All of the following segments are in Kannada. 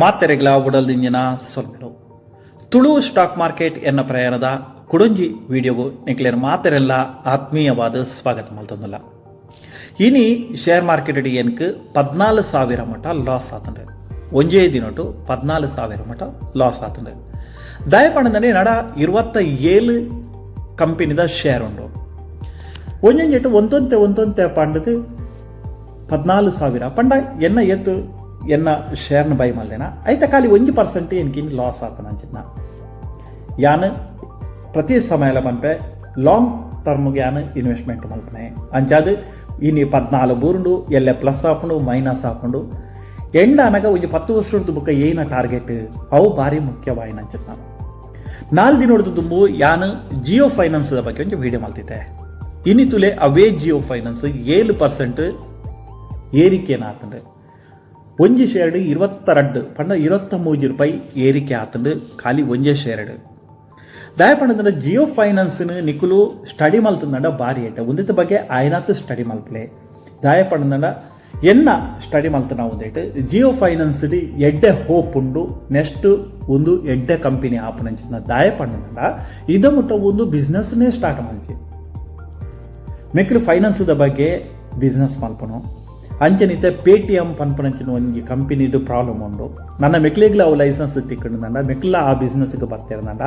ಮಾತೆರೆಗ್ಲ ಉಡಲ್ದಿಂಜಿನ ಸೊಲ್ಮೆಡು ತುಳು ಸ್ಟಾಕ್ ಮಾರ್ಕೆಟ್ ಎನ್ನ ಪ್ರಯಾಣದ ಕುಡಂಜಿ ವಿಡಿಯೋಗೂ ನಿಕ್ಲೇರ್ ಮಾತೆರೆಲ್ಲ ಆತ್ಮೀಯವಾದ ಸ್ವಾಗತ ಮಲ್ತೊಂದಲ್ಲ ಇನಿ ಶೇರ್ ಮಾರ್ಕೆಟ್ ಅಡಿ ಏನಕ್ಕೆ 14,000 ಮಟ್ಟ ಲಾಸ್ ಆತಂಡೆ ಒಂಜೇ ದಿನೊಟ್ಟು 14,000 ಮಟ್ಟ ಲಾಸ್ ಆತಂಡೆ ದಯಪಣ್ಣಂದನೆ ನಡ 27 ಕಂಪನಿದ ಶೇರ್ ಉಂಡು ಒಂಜೊಂಜೆಟ್ಟು ಒಂದೊಂತೆ ಪಂಡದು 14,000 ಪಂಡ ಎನ್ನ ಎತ್ತು ಎನ್ನ ಶೇರ್ನ ಬೈ ಮಲ್ದೇನ ಐತೆ ಖಾಲಿ 1% ಎನ್ಕಿನ್ ಲಾಸ್ ಆತನ ಅಂಚಿನ ಯಾನು ಪ್ರತಿ ಸಮಯಲ ಪನ್ಪೆ ಲಾಂಗ್ ಟರ್ಮ್ಗೆ ಯಾನು ಇನ್ವೆಸ್ಟ್ಮೆಂಟ್ ಮಲ್ಪನೆ ಅಂಚಾದು ಇನ್ನು 14 ಬೂರುಂಡು ಎಲ್ಲೆ ಪ್ಲಸ್ ಹಾಕೊಂಡು ಮೈನಸ್ ಹಾಕೊಂಡು ಎಂಡ ಅನಗ ಒಂದು 10 ವರ್ಷದ ಬುಕ್ಕ ಏನ ಟಾರ್ಗೆಟ್ ಅವು ಭಾರಿ ಮುಖ್ಯವಾಯಿನ ಅಂಚಿನ 4 ದಿನ ಹೊಡೆದು ತುಂಬು ಯಾನು ಜಿಯೋ ಫೈನಾನ್ಸ್ ಬಗ್ಗೆ ಒಂದು ವಿಡಿಯೋ ಮಾಡ್ತಿದ್ದೆ ಇನ್ನಿತುಲೆ ಅವೇ ಜಿಯೋ ಫೈನಾನ್ಸ್ 7% ಏರಿಕೆನ ಆತಂಡ್ರೆ ಒಂಜಿ ಶೇರ್ಡ್ 22 ಪಂಡ 23 ರೂಪಾಯಿ ಏರಿಕೆ ಆತಂಡು ಖಾಲಿ ಒಂಜೇ ಶೇರ್ಡ್ ದಯಪಂಡ ಜಿಯೋ ಫೈನಾನ್ಸ್ನ ನಿಕುಲು ಸ್ಟಡಿ ಮಲ್ತಂಡ ಭಾರಿ ಏಟ ಒಂದಿತ್ತ ಬಗ್ಗೆ ಆಯ್ನಾತು ಸ್ಟಡಿ ಮಲ್ಪಲೆ ದಯಪಂಡ ಎನ್ನ ಸ್ಟಡಿ ಮಲ್ತನ ಒಂದೇಟು ಜಿಯೋ ಫೈನಾನ್ಸ್ ಎಡ್ಡೆ ಹೋಪ್ ಉಂಡು ನೆಕ್ಸ್ಟ್ ಒಂದು ಎಡ್ಡೆ ಕಂಪನಿ ಆಪುನಂಚಿನ ದಯಪಂಡ ಇದ ಮುಟ್ಟ ಒಂದು ಬಿಸ್ನೆಸ್ನೇ ಸ್ಟಾರ್ಟ್ ಮಲ್ತಿ ಮೆಕ್ಲು ಫೈನಾನ್ಸ್ದ ಬಗ್ಗೆ ಬಿಸ್ನೆಸ್ ಮಲ್ಪನು ಅಂಚನಿತೆ ಪೇಟಿಎಂ ಪನ್ಪನಂಚಿನ ಒಂದು ಕಂಪನಿದು ಪ್ರಾಬ್ಲಮ್ ಉಂಡು ನನ್ನ ಮೆಕ್ಲಿಗೆ ಅವು ಲೈಸೆನ್ಸ್ ತಿಕ್ಕೊಂಡ ಮೆಕ್ಲ ಆ ಬಿಸ್ನೆಸ್ಗೆ ಬರ್ತಿರಂಡ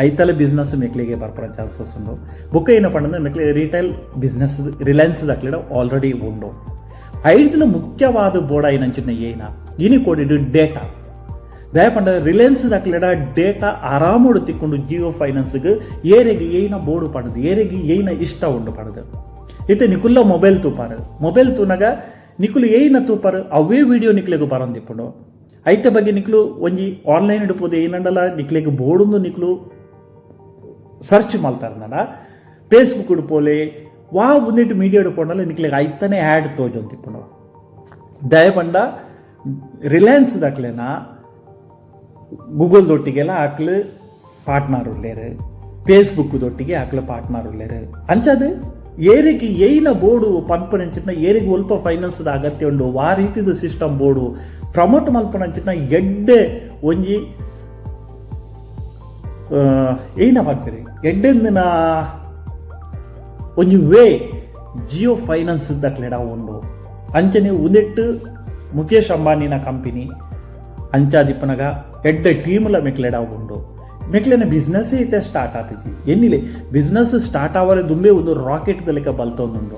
ಐತಲ ಬಿಸ್ನೆಸ್ ಮೆಕ್ಲಿಗೆ ಬರ್ಪರ ಚಾನ್ಸಸ್ ಉಂಡು ಬುಕ್ಕ ಏನಪ್ಪ ಅಂದ್ರೆ ಮೆಕ್ಲಿ ರಿಟೈಲ್ ಬಿಸ್ನೆಸ್ ರಿಲಯನ್ಸ್ ದಾಖಲೆ ಆಲ್ರೆಡಿ ಉಂಡು ಐದಲ ಮುಖ್ಯವಾದ ಬೋರ್ಡ್ ಐನಂಚಿನ ಏನ ಇನಿ ಕೊಡಿಡು ಡೇಟಾ ದಯಪಂಡ ರಿಲಯನ್ಸ್ ದಾಖಲೆಡ ಡೇಟಾ ಆರಾಮೋಡು ತಿಕ್ಕೊಂಡು ಜಿಯೋ ಫೈನಾನ್ಸ್ಗೆ ಏರೆಗೆ ಏನ ಬೋರ್ಡು ಪಡೆದು ಏರೆಗೆ ಏನ ಇಷ್ಟ ಉಂಡು ಪಡೆದು ಇತ್ತೆ ನಿಕುಲ್ಲ ಮೊಬೈಲ್ ತೂಪಾರು ಮೊಬೈಲ್ ತೂನಾಗ ನಿಕುಲು ಏನ ತೂಪಾರು ಅವೇ ವಿಡಿಯೋ ನಿಕ್ಲೆಗೂ ಬರಂದಿಪ್ಪುಂಡು ಐತೆ ಬಗ್ಗೆ ನಿಕ್ಲು ಒಂಜಿ ಆನ್ಲೈನ್ ಇಡ್ಬೋದು ಏನಂಡಲ್ಲ ನಿಕ್ಲೆಗೆ ಬೋರ್ಡು ನಿಕ್ಲು ಸರ್ಚ್ ಮಾಡ್ತಾರನಡ ಫೇಸ್ಬುಕ್ ಇಡ್ಪೋಲೆ ವಾ ಒಂದಿಟ್ಟು ಮೀಡಿಯಾ ಇಡ್ಕೊಂಡಲ್ಲ ನಿಕ್ಲೆಗೆ ಐತಾನೆ ಆ್ಯಡ್ ತೋಜೊಂದಿಪ್ಪುಂಡು ದಯಪಂಡ ರಿಲಯನ್ಸ್ ದಾಕ್ಲೆನ ಗೂಗಲ್ದೊಟ್ಟಿಗೆಲ್ಲ ಆಕ್ಲು ಪಾರ್ಟ್ನರ್ ಉಳ್ಳೇರು ಫೇಸ್ಬುಕ್ದೊಟ್ಟಿಗೆ ಆಕ್ಲು ಪಾರ್ಟ್ನರ್ ಉಳ್ಳೇರು ಅಂಚದು ಏರಿಗೆ ಏನ ಬೋರ್ಡು ಪನ್ಪನಂಚಿನ ಏರಿಗೆ ಒಲ್ಪ ಫೈನಾನ್ಸ್ದ ಅಗತ್ಯ ಉಂಡು ಆ ರೀತಿದ ಸಿಸ್ಟಮ್ ಬೋರ್ಡು ಪ್ರಮೋಟ್ ಮಲ್ಪನಂಚಿನ ಎಡ್ಡೆ ಒಂಜಿ ಏನ ಮಾಡ್ತೀರಿ ಎಡ್ಡೆಂದಿನ ಒಂಜಿ ವೇ ಜಿಯೋ ಫೈನಾನ್ಸ್ ದಾಖಲೆಡ ಉಂಡು ಅಂಚನೆ ಉದೆಟ್ಟು ಮುಖೇಶ್ ಅಂಬಾನಿನ ಕಂಪನಿ ಅಂಚಾದಿಪ್ಪನಗ ಎಡ್ಡೆ ಟೀಮ್ಲ ಮೆಕ್ಲೆಡ ಉಂಡು ಮೆಕ್ಲೆನ ಬಿಸ್ನೆಸ್ ಐತೆ ಸ್ಟಾರ್ಟ್ ಆತಜಿ ಎನ್ನಿಲೆ ಬಿಸ್ನೆಸ್ ಸ್ಟಾರ್ಟ್ ಆವರೆ ದುಂಬೆ ಒಂದು ರಾಕೆಟ್ ದಲಿಕ ಬಲ್ತೊಂದುಂಡು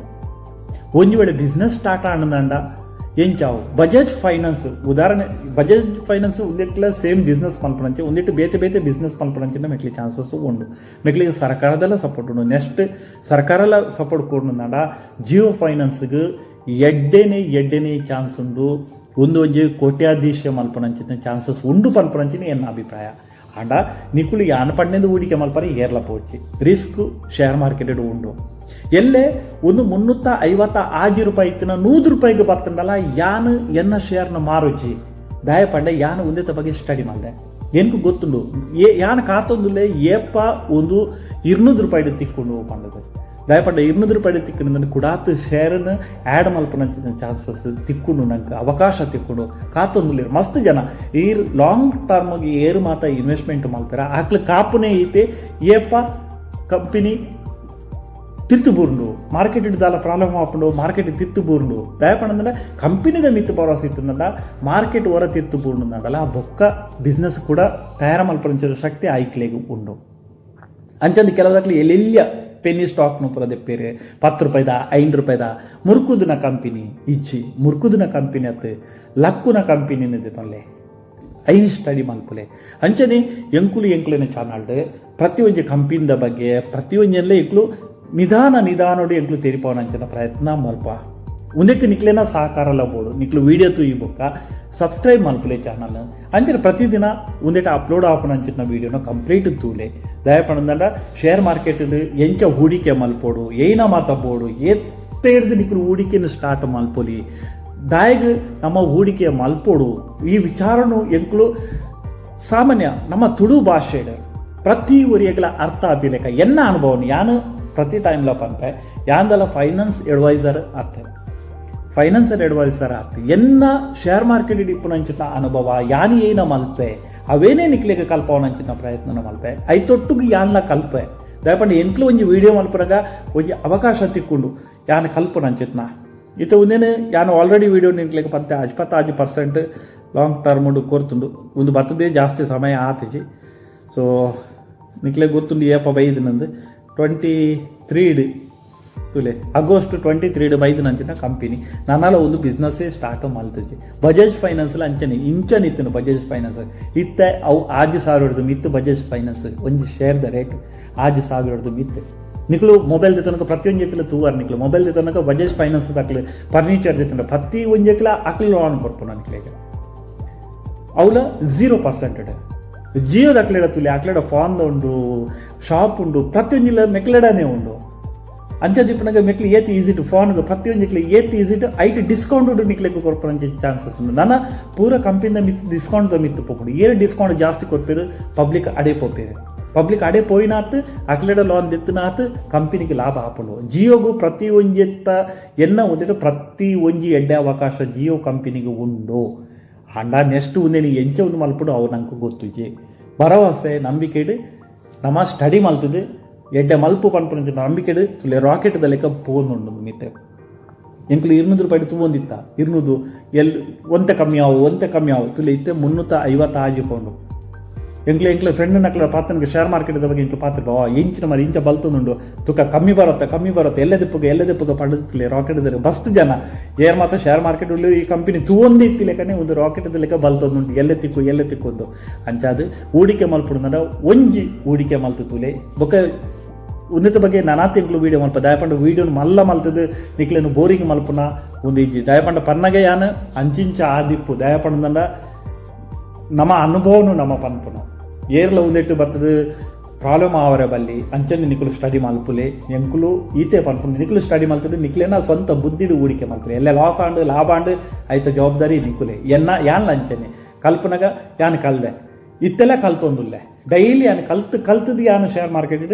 ಒಂಜಿ ವೇಳೆ ಬಿಸ್ನೆಸ್ ಸ್ಟಾರ್ಟ್ ಆನಂದಂಡ ಎಂಚಾವು ಬಜಾಜ್ ಫೈನಾನ್ಸ್ ಉದಾಹರಣೆ ಬಜಾಜ್ ಫೈನಾನ್ಸ್ ಒಂದಿಟ್ಲ ಸೇಮ್ ಬಿಸ್ನೆಸ್ ಮಲ್ಪನಂಚೆ ಒಂದಿಟ್ಟು ಬೇತೆ ಬಿಸ್ನೆಸ್ ಮಲ್ಪನಂಚಿನ ಮೆಕ್ಲಿ ಚಾನ್ಸಸ್ ಉಂಡು ಮೆಕ್ಲಿಗೆ ಸರ್ಕಾರದೆಲ್ಲ ಸಪೋರ್ಟ್ ಉಂಡು ನೆಕ್ಸ್ಟ್ ಸರ್ಕಾರಲ್ಲ ಸಪೋರ್ಟ್ ಕೊಡುಂಡ ಜಿಯೋ ಫೈನಾನ್ಸ್ಗೆ ಎಡ್ಡೆನೇ ಚಾನ್ಸ್ ಉಂಡು ಒಂಜಿ ಕೋಟ್ಯಾಧೀಶ ಮಲ್ಪನಂಚಿನ ಚಾನ್ಸಸ್ ಉಂಡು ಪನ್ಪನಂಚಿನ ಎನ್ನ ಅಭಿಪ್ರಾಯ ಆಂಡ ನಿಕುಲು ಯಾನ ಪಣ್ಣೆಂದು ಹೂಡಿಕೆ ಮಲ್ಪರೆ ಏರ್ಲ ಪೋಚಿ ರಿಸ್ಕ್ ಶೇರ್ ಮಾರ್ಕೆಟ್ ಉಂಡು ಎಲ್ಲೇ ಒಂದು 350 ರೂಪಾಯಿ ಇತ್ತಿನ 100 ರೂಪಾಯಿಗೆ ಬರ್ತಂಡಲ್ಲ ಯಾನು ಎನ್ನ ಶೇರ್ನ ಮಾರುಚಿ ದಯಪಂಡ ಯಾನು ಒಂದೇ ಬಗ್ಗೆ ಸ್ಟಡಿ ಮಾಡಿದೆ ಏನಕ್ಕೂ ಗೊತ್ತುಂಡು ಯಾನ ಕಾತೊಂದುಲ್ಲೇ ಏಪ ಒಂದು 200 ರೂಪಾಯಿ ತಿಕ್ಕೊಂಡು ಪಂಡದು ದಯಪಂಡ 200 ರೂಪಾಯಿ ತಿಕ್ಕೊಂಡು ಕುಡಾತು ಶೇರನ್ನು ಆ್ಯಡ್ ಮಲ್ಪನ ಚಾನ್ಸಸ್ ತಿಕ್ಕೊಂಡು ನಂಗೆ ಅವಕಾಶ ತಿಕ್ಕೊಂಡು ಕಾತೊಂದುಲ್ಲ ಮಸ್ತ್ ಜನ ಈ ಲಾಂಗ್ ಟರ್ಮ್ಗೆ ಏರು ಮಾತ ಇನ್ವೆಸ್ಟ್ಮೆಂಟ್ ಮಾಡ್ತಾರೆ ಆಕ್ಲ ಕಾಪುನೇ ಐತೆ ಏಪ ಕಂಪನಿ ತಿರ್ತು ಬೂರ್ಂಡು ಮಾರ್ಕೆಟ್ ಇಡ್ದಾಲ ಪ್ರಾಬ್ಲಮ್ ಹಾಕೊಂಡು ಮಾರ್ಕೆಟ್ ತಿರ್ತು ಬೂರ್ಂಡು ದಯಪಂಡ ಕಂಪನಿದ ಮಿತ್ತು ಭರವಸೆ ಇತ್ತಂದ ಮಾರ್ಕೆಟ್ ಹೊರ ತಿರ್ತು ಬೂರ್ಂಡು ನಡಲ್ಲ ಆ ಬೊಕ್ಕ ಬಿಸ್ನೆಸ್ ಕೂಡ ತಯಾರ ಮಲ್ಪನ ಶಕ್ತಿ ಆಯ್ಕೆಲೆಗೂ ಉಂಡು ಅಂಚಂದು ಕೆಲವದಾಗ್ಲಿ ಎಲ್ಲೆಲ್ಲ ಪೆನ್ನಿ ಸ್ಟಾಕ್ನು ಪುರ ದೆಪ್ಪೇರೆ 10 ರೂಪಾಯಿದ 5 ರೂಪಾಯಿದ ಮುರ್ಕುದಿನ ಕಂಪನಿ ಇಚ್ಚಿ ಮುರ್ಕುದಿನ ಕಂಪನಿ ಅತ್ತು ಲಕ್ಕುನ ಕಂಪನಿನಿದೆ ತೊಲ್ಲೆ ಐನ್ ಸ್ಟಡಿ ಮಲ್ಪುಲೆ ಅಂಚನೆ ಎಂಕುಲೆನೆ ಚಾನಲ್ಡ್ ಪ್ರತಿಯೊಂದು ಕಂಪನಿದ ಬಗ್ಗೆ ಪ್ರತಿಯೊಂದೆಲ್ಲ ಇಕ್ಲು ನಿಧಾನೋಡಿ ಎಂಕ್ಲು ತೆರಿಪವನ ಅಂಚಿನ ಪ್ರಯತ್ನ ಮಲ್ಪ ಒಂದಕ್ಕೆ ನಿಕ್ಲೇನ ಸಹಕಾರಲ್ಲ ಬೋಡು ನಿಕ್ಲು ವಿಡಿಯೋ ತೂ ಈ ಬೊಕ್ಕ ಸಬ್ಸ್ಕ್ರೈಬ್ ಮಲ್ಪಲೆ ಚಾನಲ್ ಅಂಚನೆ ಪ್ರತಿದಿನ ಒಂದೇಟ ಅಪ್ಲೋಡ್ ಆಪನ ಅಂಚಿನ ವೀಡಿಯೋನ ಕಂಪ್ಲೀಟ್ ತೂಲೆ ದಯಪಂಡ ಶೇರ್ ಮಾರ್ಕೆಟ್ ಎಂಚ ಹೂಡಿಕೆ ಮಲ್ಪೋಡು ಏನ ಮಾತಾಬೋಡು ಎತ್ತ ಹಿಡ್ದು ನಿಕ್ಲು ಹೂಡಿಕೆನ ಸ್ಟಾರ್ಟ್ ಮಲ್ಪೊಲಿ ದಾಯಗ ನಮ್ಮ ಹೂಡಿಕೆ ಮಲ್ಪೋಡು ಈ ವಿಚಾರನು ಎಂಕ್ಲು ಸಾಮಾನ್ಯ ನಮ್ಮ ತುಳು ಭಾಷೆ ಪ್ರತಿ ಒರಿಯಗಳ ಅರ್ಥ ಅಭಿಲೇಖ ಎನ್ನ ಅನುಭವನ ಯಾನು ಪ್ರತಿ ಟೈಮ್ಲ ಪಂಪೆ ಯಾಂದಲ ಫೈನಾನ್ಸ್ ಅಡ್ವೈಸರ್ ಅರ್ಥ ಫೈನಾನ್ಷಿಯಲ್ ಅಡ್ವೈಸರ್ ಆತು ಎನ್ನ ಶೇರ್ ಮಾರ್ಕೆಟ್ ಇಪ್ಪುನಂಚಿನ ಅನುಭವ ಯಾನ್ ಏನ ಮಲ್ಪೆ ಅವೇನೇ ನಿಕ್ಲಿಗೆ ಕಲ್ಪವನಂಚಿನ ಪ್ರಯತ್ನ ಮಲ್ಪೆ ಐತೊಟ್ಟಿಗೆ ಯಾನ್ಲ ಕಲ್ಪೆ ದಯಪಂಡು ಎಂಕ್ಲು ಒಂಜಿ ವಿಡಿಯೋ ಮಲ್ಪರಾಗ ಒಂಜಿ ಅವಕಾಶ ತಿಕ್ಕೊಂಡು ಯಾನ್ ಕಲ್ಪನಂಚಿತ್ನ ಇತ್ತೆ ಒಂದೇನು ಯಾನು ಆಲ್ರೆಡಿ ವಿಡಿಯೋ ನಿಕ್ಲಿಗೆ 10% ಲಾಂಗ್ ಟರ್ಮ್ ಕೊರ್ತುಂಡು ಒಂದು ಬರ್ತದೆ ಜಾಸ್ತಿ ಸಮಯ ಆತಿಜಿ ಸೊ ನಿಕ್ಲೆ ಗೊತ್ತುಂಡು ಏಪ ಬೈದಿನಂದು 23 ತುಲೆ ಆಗಸ್ಟ್ 23 ಬೈದಿನಂಚಿನ ಕಂಪನಿ ನನ್ನಲ್ಲ ಒಂದು ಬಿಸ್ನೆಸ್ಸೇ ಸ್ಟಾರ್ಟ್ ಮಲ್ತಜಿ ಬಜಾಜ್ ಫೈನಾನ್ಸಲ್ಲಿ ಅಂಚನೆ ಇಂಚನಿತ್ತು ಬಜಾಜ್ ಫೈನಾನ್ಸ್ ಇತ್ತ ಅವು 6,000 ಮಿತ್ತು ಬಜಾಜ್ ಫೈನಾನ್ಸ್ ಒಂದು ಶೇರ್ದ ರೇಟ್ 6,000 ಮಿತ್ತು ನಿಕ್ಲು ಮೊಬೈಲ್ ತನಕ ಪ್ರತಿಯೊಂದು ಜೆಕ್ಲ ತೂವಾರ ನಿಕ್ಲು ಮೊಬೈಲ್ ತನಕ ಬಜಾಜ್ ಫೈನಾನ್ಸ್ ಅಕ್ಲೆ ಫರ್ನಿಚರ್ ಜೊತೆ ಪ್ರತಿ ಒಂದು ಜೆಕ್ಲ ಅಕ್ಲೆ ಲೋನ್ ಕೊಡ್ಪು ನನಗೆ ಅವಳ 0% ಜಿಯೋದ ಅಕ್ಲೆಡ ತುಲಿ ಅಕ್ಲೆಡ ಫಾನ್ ಉಂಡು ಶಾಪ್ ಉಂಡು ಪ್ರತಿಯೊಂದಿಲ್ಲ ಮೆಕ್ಲೆಡನೇ ಉಂಡು ಅಂಚದಿಪ್ಪನಾಗ ಮೆಕ್ಲಿ ಏತ್ ಈಸಿ ಟು ಫಾನ್ ಪ್ರತಿಯೊಂದು ಏತ್ ಈಸಿ ಟು ಐಟ್ ಡಿಸ್ಕೌಂಟ್ ಉಂಟು ನಿಕ್ಲೆಗೆ ಕೊಡ್ಪಂಚ ಚಾನ್ಸಸ್ ಉಂಟು ನನ್ನ ಪೂರ ಕಂಪನಿದ ಮಿತ್ತು ಡಿಸ್ಕೌಂಟ್ ಮಿತ್ತು ಪೋಕೊಂಡು ಏನು ಡಿಸ್ಕೌಂಟ್ ಜಾಸ್ತಿ ಕೊಡ್ಪೇರು ಪಬ್ಲಿಕ್ ಅಡೆ ಪೋಪೇರು ಪಬ್ಲಿಕ್ ಅಡೆ ಪೋಯಿನಾತ್ ಅಕ್ಲೆಡ ಲೋನ್ ದೆತ್ತನಾತ್ ಕಂಪನಿಗೆ ಲಾಭ ಆಪಲು ಜಿಯೋಗು ಪ್ರತಿ ಒಂಜೆತ್ತ ಎನ್ನ ಒಂದಿಟ್ಟು ಪ್ರತಿ ಒಂಜಿ ಎಡ್ಡೆ ಅವಕಾಶ ಜಿಯೋ ಕಂಪನಿಗೆ ಉಂಡು ಅಂಡ ನೆಕ್ಸ್ಟ್ ಒಂದೇನು ಎಂಚೆ ಒಂದು ಮಲ್ಪಡು ಅವು ನಂಗೆ ಗೊತ್ತುಜಿ ಭರವಸೆ ನಂಬಿಕೆಡು ನಮ್ಮ ಸ್ಟಡಿ ಮಲ್ತದು ಎಡ್ಡೆ ಮಲ್ಪು ಪನ್ಪುನ ನಂಬಿಕೆಡು ತುಲೆ ರಾಕೆಟ್ದ ಲೆಕ್ಕ ಪೋನುಂಡು ಮಿತ್ತೆ ಎಂಕ್ಲು 200 ರೂಪಾಯಿ ತಗೊಂಡಿತ್ತ 200 ಒಂತೆ ಕಮ್ಮಿ ಆವು ತುಲೆ ಇತ್ತೆ 350 ಆಜಿಕೊಂಡು ಎಂಕ್ಲೆ ಫ್ರೆಂಡ್ ನಕ್ಲ ಪಾತನಿಗೆ ಶೇರ್ ಮಾರ್ಕೆಟ್ ಬಗ್ಗೆ ಇಂಕ್ಲು ಪಾತ್ರ ಇಂಚಿನ ಮರಿ ಇಂಚ ಬಲ್ತುಂಡು ತುಕ ಕಮ್ಮಿ ಬರುತ್ತೆ ಎಲ್ಲದಪ್ಪಗೆ ಪಡೆದುತ್ತಲೆ ರಾಕೆಟ್ ಬಸ್ತ್ ಜನ ಏರ್ ಮಾತ್ರ ಶೇರ್ ಮಾರ್ಕೆಟ್ ಉಳ್ಳಿ ಈ ಕಂಪನಿ ತೂವೊಂದು ಇತ್ತಿಲೆಕ್ಕನೆ ಒಂದು ರಾಕೆಟ್ ಲೆಕ್ಕ ಬಲ್ತೊಂದುಂಟು ಎಲ್ಲ ತಿಕ್ಕೊಂದು ಅಂಚಾದು ಹೂಡಿಕೆ ಮಲ್ಪುಂಡ ಒಂಜಿ ಹೂಡಿಕೆ ಮಲ್ತು ತುಲೆ ಬೊಕ್ಕ ಉನ್ನತ ಬಗ್ಗೆ ನಾನಾ ತಿಂಗಳು ವೀಡಿಯೋ ಮಲ್ಪ ದಯಪಂಡ ವೀಡಿಯೋನ ಮಲ್ತದು ನಿಕ್ಲೇನು ಬೋರಿಂಗ್ ಮಲ್ಪುನ ಒಂದು ಇಜ್ಜಿ ದಯಪಂಡ ಪನ್ನಗೆ ಯಾನು ಅಂಚಿಂಚ ಆದಿಪ್ಪು ದಯಪಂಡ ನಮ್ಮ ಅನುಭವನು ನಮ್ಮ ಪನ್ಪುನ ಏರ್ಲ ಒಂದೆಟ್ಟು ಬರ್ತದೆ ಪ್ರಾಬ್ಲಮ್ ಆವರೆ ಬಲ್ಲಿ ಅಂಚನೆ ನಿಕ್ಲು ಸ್ಟಡಿ ಮಲ್ಪುಲೆ ಎಂಕುಲು ಈತೆ ಪನ್ಪುನ ನಿಕ್ಲು ಸ್ಟಡಿ ಮಲ್ತದೆ ನಿಕ್ಲೇನ ಸ್ವಂತ ಬುದ್ಧಿಡು ಹೂಡಿಕೆ ಮಲ್ಪುಲೆ ಎಲ್ಲ ಲಾಸ್ ಆಂಡು ಲಾಭ ಆಂಡು ಆಯ್ತ ಜವಾಬ್ದಾರಿ ನಿಕ್ಕುಲೆ ಯಾನ್ ಅಂಚನೆ ಕಲ್ಪನಾಗ ಯಾನು ಕಲ್ದೆ ಇತ್ತೆಲ್ಲ ಕಲ್ತೊಂದುಲ್ಲೆ ಡೈಲಿ ಯಾನು ಕಲ್ತದ್ದು ಯಾನು ಶೇರ್ ಮಾರ್ಕೆಟ್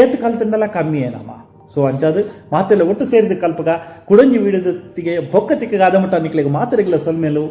ಏತ್ ಕಲ್ತಂಡೆಲ್ಲ ಕಮ್ಮಿ ಏನಮ್ಮ ಸೊ ಅಂಚಾದು ಮಾತೆಲ್ಲ ಒಟ್ಟು ಸೇರಿದ ಕಲ್ಪಗ ಕುಡಂಜಿ ವಿಡಿಯೋದೊತ್ತಿಗೆ ಬೊಕ್ಕ ತಿಕ್ಕಗಾದ ಮಟ್ಟ ನಿಕ್ಲಿಗೆ ಮಾತ್ರೆಗಳ ಸೊಲ್ಮೇಲು